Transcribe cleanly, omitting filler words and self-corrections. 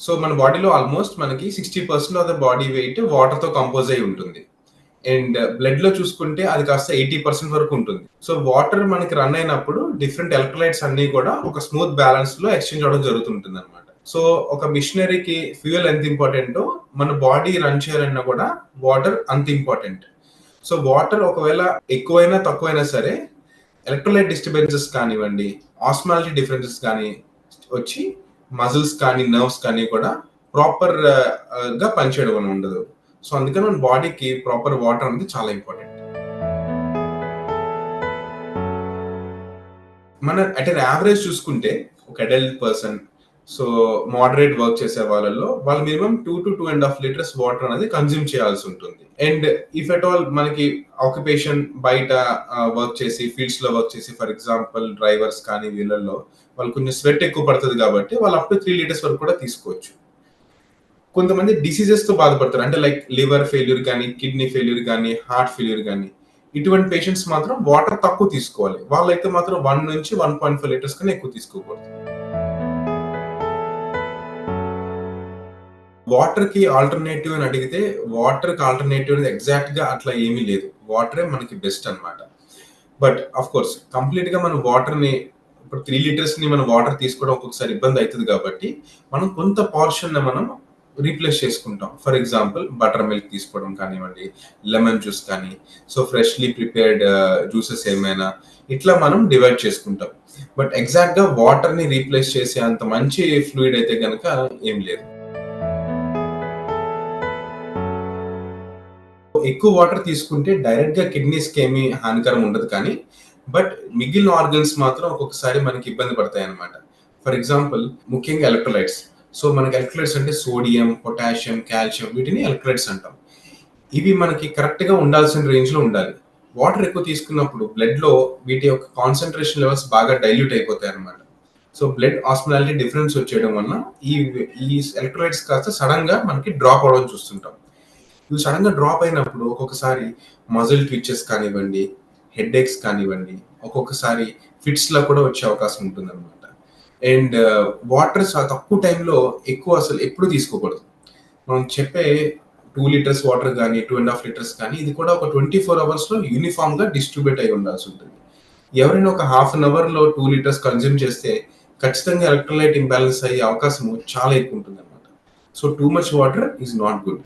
So మన బాడీలో almost మనకి 60% of the body weight water తో కంపోజ్ అయి ఉంటుంది. అండ్ బ్లడ్ లో చూసుకుంటే అది కాస్త 80% వరకు ఉంటుంది. సో వాటర్ మనకి రన్ అయినప్పుడు డిఫరెంట్ ఎలక్ట్రోలైట్స్ అన్ని కూడా ఒక స్మూత్ బ్యాలెన్స్ లో ఎక్స్చేంజ్ అవడం జరుగుతుంటుంది అనమాట. సో ఒక మిషనరీకి ఫ్యూయల్ ఎంత ఇంపార్టెంటో మన బాడీ రన్ చేయాలన్నా కూడా వాటర్ అంత ఇంపార్టెంట్. సో వాటర్ ఒకవేళ ఎక్కువైనా తక్కువైనా సరే ఎలక్ట్రోలైట్ డిస్టర్బెన్సెస్ కానివ్వండి, ఆస్మాలజీ డిఫరెన్సెస్ కానీ వచ్చి మజిల్స్ కానీ నర్వ్స్ కానీ కూడా ప్రాపర్ గా పనిచేయడం అని ఉండదు. సో అందుకని మన బాడీకి ప్రాపర్ వాటర్ అనేది చాలా ఇంపార్టెంట్. మన అట్ అన్ యావరేజ్ చూసుకుంటే ఒక adult person, so moderate work చేసే వాళ్ళలో వాళ్ళు మినిమం 2 to 2.5 లీటర్స్ వాటర్ అనేది కన్జ్యూమ్ చేయాల్సి ఉంటుంది. అండ్ ఇఫ్ ఎట్ ఆల్ మనకి ఆక్యుపేషన్ బయట వర్క్ చేసి ఫీల్డ్స్ లో వర్క్ చేసి, ఫర్ ఎగ్జాంపుల్ డ్రైవర్స్ కానీ వీళ్ళల్లో వాళ్ళు కొంచెం స్వెట్ ఎక్కువ పడుతుంది కాబట్టి వాళ్ళు అప్ టు 3 లీటర్స్ వరకు కూడా తీసుకోవచ్చు. కొంతమంది డిసీజెస్ తో బాధపడతారు, అంటే లైక్ లివర్ ఫెయిల్యూర్ కానీ, కిడ్నీ ఫెయిల్యూర్ కానీ, హార్ట్ ఫెయిల్యూర్ కానీ, ఇటువంటి పేషెంట్స్ మాత్రం వాటర్ తక్కువ తీసుకోవాలి. వాళ్ళైతే మాత్రం 1 నుంచి 1.5 లీటర్స్ కన్నా ఎక్కువ తీసుకోకూడదు. వాటర్ కి ఆల్టర్నేటివ్ అని అడిగితే వాటర్ కి ఆల్టర్నేటివ్ అనేది ఎగ్జాక్ట్ గా అట్లా ఏమీ లేదు. వాటరే మనకి బెస్ట్ అన్నమాట. బట్ ఆఫ్ కోర్స్ కంప్లీట్ గా మనం వాటర్ ని ఇప్పుడు 3 లీటర్స్ ని మనం వాటర్ తీసుకోవడం ఒక్కొక్కసారి ఇబ్బంది అవుతుంది కాబట్టి మనం కొంత పోర్షన్ మనం రీప్లేస్ చేసుకుంటాం. ఫర్ ఎగ్జాంపుల్ బటర్ మిల్క్ తీసుకోవడం కానివ్వండి, లెమన్ జ్యూస్ కానీ, సో ఫ్రెష్లీ ప్రిపేర్డ్ జ్యూసెస్ ఏమైనా ఇట్లా మనం డివైడ్ చేసుకుంటాం. బట్ ఎగ్జాక్ట్ గా వాటర్ ని రీప్లేస్ చేసే అంత మంచి ఫ్లూయిడ్ అయితే కనుక ఏం లేదు. ఎక్కువ వాటర్ తీసుకుంటే డైరెక్ట్ గా కిడ్నీస్ కి ఏమీ హానికరం ఉండదు, కానీ బట్ మిగిలిన ఆర్గన్స్ మాత్రం ఒక్కొక్కసారి మనకి ఇబ్బంది పడతాయి అనమాట. ఫర్ ఎగ్జాంపుల్ ముఖ్యంగా ఎలక్ట్రోలైట్స్. సో మనకి ఎలక్ట్రోలైట్స్ అంటే సోడియం, పొటాషియం, కాల్షియం, వీటిని ఎలక్ట్రోలైట్స్ అంటాం. ఇవి మనకి కరెక్ట్ గా ఉండాల్సిన రేంజ్ లో ఉండాలి. వాటర్ ఎక్కువ తీసుకున్నప్పుడు బ్లడ్ లో వీటి యొక్క కాన్సన్ట్రేషన్ లెవెల్స్ బాగా డైల్యూట్ అయిపోతాయి అనమాట. సో బ్లడ్ ఆస్మాలిటీ డిఫరెన్స్ వచ్చేయడం వల్ల ఈ ఈ ఎలక్ట్రోలైట్స్ కాస్త సడన్ గా మనకి డ్రాప్ అవడం చూస్తుంటాం. ఇవి సడన్ గా డ్రాప్ అయినప్పుడు ఒక్కొక్కసారి మజిల్ ట్విచెస్ కానివ్వండి, హెడ్ ఏక్స్ కానివ్వండి, ఒక్కొక్కసారి ఫిట్స్ లో కూడా వచ్చే అవకాశం ఉంటుంది అనమాట. అండ్ వాటర్ తక్కువ టైంలో ఎక్కువ అసలు ఎప్పుడు తీసుకోకూడదు. మనం చెప్పే 2 లీటర్స్ వాటర్ కానీ, 2.5 లీటర్స్ కానీ, ఇది కూడా ఒక 24 అవర్స్ లో యూనిఫామ్ గా డిస్ట్రిబ్యూట్ అయి ఉండాల్సి ఉంటుంది. ఎవరైనా ఒక హాఫ్ అన్ అవర్ లో 2 లీటర్స్ కన్జ్యూమ్ చేస్తే ఖచ్చితంగా ఎలక్ట్రోలైట్ ఇంబ్యాలెన్స్ అయ్యే అవకాశం చాలా ఎక్కువ ఉంటుంది అనమాట. So too much water is not good.